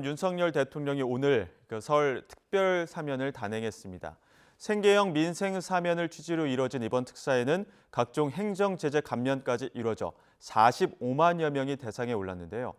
윤석열 대통령이 오늘 설 특별 사면을 단행했습니다. 생계형 민생 사면을 취지로 이뤄진 이번 특사에는 각종 행정 제재 감면까지 이뤄져 45만여 명이 대상에 올랐는데요.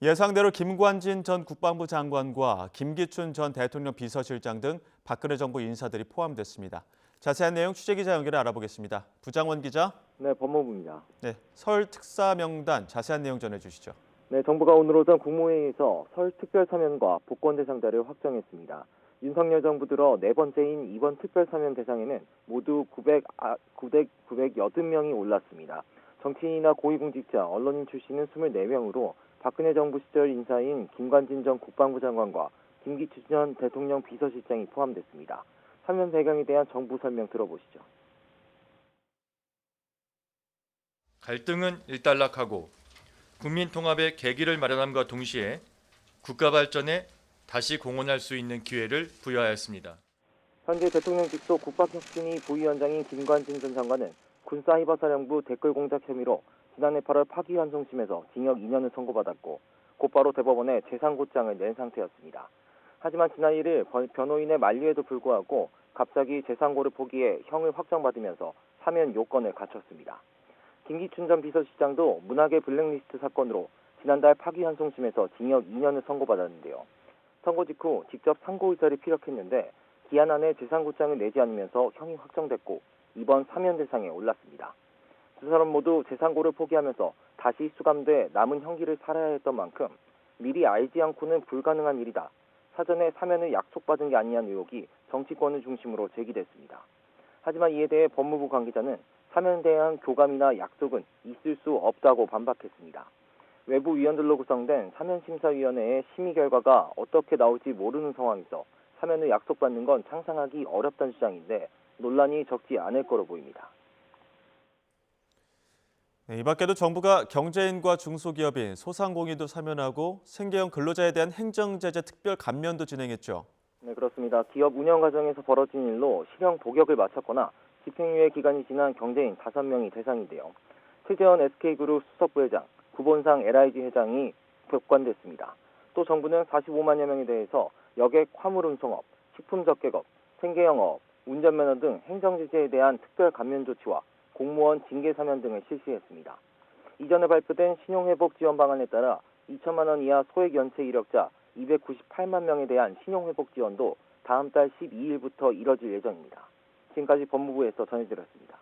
예상대로 김관진 전 국방부 장관과 김기춘 전 대통령 비서실장 등 박근혜 정부 인사들이 포함됐습니다. 자세한 내용 취재기자 연결해 알아보겠습니다. 부장원 기자. 네, 법무부입니다. 네, 설 특사 명단 자세한 내용 전해주시죠. 네, 정부가 오늘 오전 국무회의에서 설 특별사면과 복권 대상자를 확정했습니다. 윤석열 정부 들어 네 번째인 이번 특별사면 대상에는 모두 980명이 올랐습니다. 정치인이나 고위공직자, 언론인 출신은 24명으로 박근혜 정부 시절 인사인 김관진 전 국방부 장관과 김기춘 전 대통령 비서실장이 포함됐습니다. 사면 배경에 대한 정부 설명 들어보시죠. 갈등은 일단락하고 국민 통합의 계기를 마련함과 동시에 국가 발전에 다시 공헌할 수 있는 기회를 부여하였습니다. 현재 대통령 직속 국방혁신위 부위원장인 김관진 전 장관은 군사이버사령부 댓글 공작 혐의로 지난해 8월 파기환송심에서 징역 2년을 선고받았고 곧바로 대법원에 재상고장을 낸 상태였습니다. 하지만 지난 1일 변호인의 만류에도 불구하고 갑자기 재상고를 포기해 형을 확정받으면서 사면 요건을 갖췄습니다. 김기춘 전 비서실장도 문학의 블랙리스트 사건으로 지난달 파기환송심에서 징역 2년을 선고받았는데요. 선고 직후 직접 상고 의사를 피력했는데 기한 안에 재상고장을 내지 않으면서 형이 확정됐고 이번 사면 대상에 올랐습니다. 두 사람 모두 재상고를 포기하면서 다시 수감돼 남은 형기를 살아야 했던 만큼 미리 알지 않고는 불가능한 일이다. 사전에 사면을 약속받은 게 아니냐는 의혹이 정치권을 중심으로 제기됐습니다. 하지만 이에 대해 법무부 관계자는 사면에 대한 교감이나 약속은 있을 수 없다고 반박했습니다. 외부 위원들로 구성된 사면심사위원회의 심의 결과가 어떻게 나올지 모르는 상황에서 사면을 약속받는 건 상상하기 어렵다는 주장인데 논란이 적지 않을 거로 보입니다. 네, 이 밖에도 정부가 경제인과 중소기업인, 소상공인도 사면하고 생계형 근로자에 대한 행정제재 특별 감면도 진행했죠. 네, 그렇습니다. 기업 운영 과정에서 벌어진 일로 실형 복역을 마쳤거나 집행유예 기간이 지난 경제인 5명이 대상인데요. 최재원 SK그룹 수석부회장, 구본상 LIG 회장이 격관됐습니다. 또 정부는 45만여 명에 대해서 여객 화물운송업, 식품적객업, 생계형업, 운전면허 등 행정제재에 대한 특별 감면 조치와 공무원 징계 사면 등을 실시했습니다. 이전에 발표된 신용회복 지원 방안에 따라 2천만 원 이하 소액 연체 이력자 298만 명에 대한 신용회복 지원도 다음 달 12일부터 이뤄질 예정입니다. 지금까지 법무부에서 전해드렸습니다.